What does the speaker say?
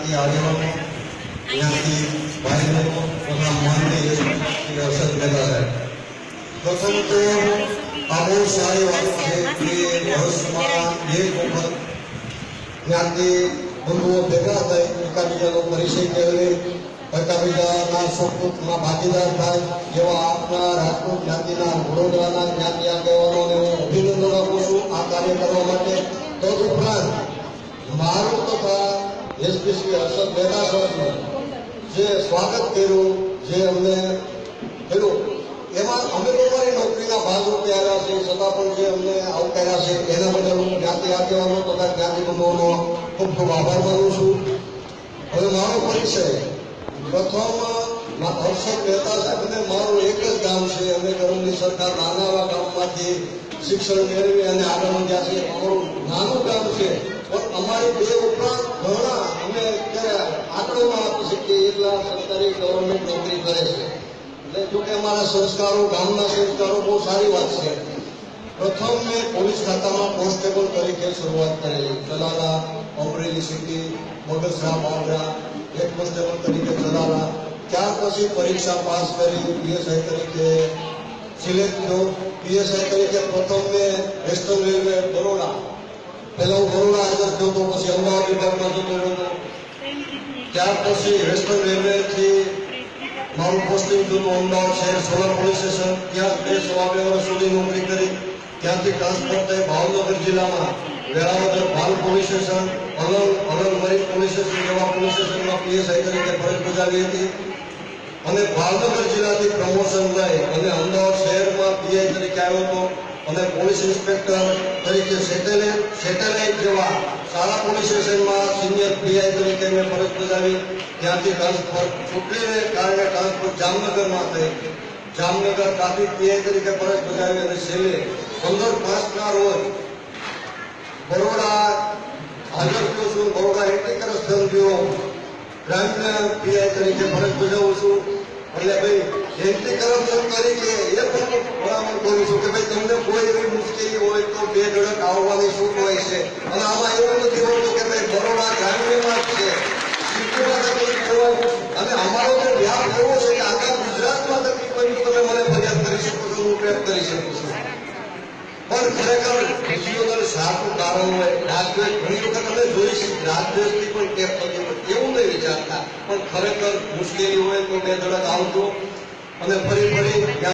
જ્ઞાતિ આગેવાનો જ્ઞાતિ ભાઈ બહેનો તથા માનનીય અરશદ મહેતા સાહેબ, પ્રથમ તો આ બહુ સારી વાત છે કે વર્ષમાં એક વખત જ્ઞાતિ બંધુઓ ભેગા થઈ એકાબીજાનો પરિચય કેળવી એકાબીજાના સુખ દુઃખમાં ભાગીદાર થાય એવા આપના રાજકોટ જ્ઞાતિના વડોદરાના જ્ઞાતિ આગેવાનોને હું અભિનંદન આપું છું આ કાર્ય કરવા માટે. તદુપરાંત મારું તથા એસપી શ્રી હર્ષદ મહેતા સાહેબનું જે સ્વાગત કર્યું, જે અમને કર્યું, એમાં અમે તમારી નોકરીના ભાગરૂપે આવ્યા છે છતાં પણ જે અમને આવકાર્યા છે એના બદલ હું જ્ઞાતિ આગેવાનો તથા જ્ઞાતિ બંધુઓનો ખૂબ ખૂબ આભાર માનું છું. હવે મારો પરિચય પ્રથમ હર્ષદ મહેતા સાહેબને મારું એક જ ગામ છે. અમે ગરમની સરકાર નાના એવા ગામમાંથી શિક્ષણ મેળવી અને આગળ વધ્યા છે. અમારું નાનું ગામ છે પણ અમારી બે ઉપરાંત ઘણા અમે આંકડોમાં આપી શકીએ એટલા સરકારી ગવર્મેન્ટ નોકરી કરે છે. એટલે જોકે અમારા સંસ્કારો ગામના સંસ્કારો બહુ સારી વાત છે. પ્રથમ મેં પોલીસ ખાતામાં કોન્સ્ટેબલ તરીકે શરૂઆત કરેલી. Chalala, Amreli city, Bagasara, Bavra head constable તરીકે ચલાલા. ત્યાર પછી પરીક્ષા પાસ કરી પીએસઆઈ તરીકે સિલેક્ટ થયો. પીએસઆઈ તરીકે પ્રથમ મેં વેસ્ટર્ન રેલવે બરોડા, પહેલા હું બરોડા હાજર થયો તો પછી અમદાવાદ વિભાગમાં જતો રહ્યો. ત્યાર પછી વેસ્ટર્ન રેલવે થી મારું પોસ્ટિંગ થયું અમદાવાદ શહેર સોલર પોલીસ સ્ટેશન. ત્યાં 2 વર્ષ સુધી નોકરી કરી. ત્યાંથી ટ્રાન્સફર થઈ ભાવનગર જિલ્લામાં વેળાવદર ભાલ પોલીસ સ્ટેશન, અલગ મરીન પોલીસ સ્ટેશન જેવા પોલીસ સ્ટેશનમાં પીએસઆઈ તરીકે ફરજ બજાવી હતી. અને ભાવનગર જિલ્લાથી પ્રમોશન લઈ અને અમદાવાદ શહેરમાં પીઆઈ તરીકે આવ્યો હતો અને પોલીસ ઇન્સ્પેક્ટર તરીકે સેટેલાઇટ જેવા સારા પોલીસ સ્ટેશનમાં સિનિયર પીઆઈ તરીકે મેં ફરજ બજાવી. ત્યાંથી ટ્રાન્સફર ચૂંટણીને કારણે ટ્રાન્સફર જામનગરમાં થઈ. જામનગર ટ્રાફિક પીઆઈ તરીકે ફરજ બજાવી અને છેલ્લે 15/5ના રોજ બરોડા હાજર થયો છું. બરોડા એન્ટી કરપ્શન બ્યુરો ગ્રામ્ય પીઆઈ તરીકે ફરજ બજાવું છું. એટલે ભાઈ એન્ટી કરપ્શન તરીકે એ પણ ભલામણ કરું છું કે ભાઈ તમને કોઈ એવી મુશ્કેલી હોય તો 2 ધડક આવવાની છૂટ હોય છે. અને આમાં એવું નથી હોતું કે ભાઈ બરોડા ગ્રામ્યમાં જ છે, અને અમારો જે વ્યાપ એવો છે કે આખા ગુજરાતમાં તકલીફ હોય તો તમે મને ફરિયાદ કરી શકો છો, હું પ્રયત્ન કરી શકું છું. પણ ખરેખર બીજું સારું કારણ હોય. રાજદ્વેષ ઘણી વખત અમે જોઈ છીએ, રાજદ્વેષથી પણ ટેપ થતી હોય એવું નહીં વિચારતા, પણ ખરેખર મુશ્કેલી હોય તો 2 ધડક આવજો અને ફરી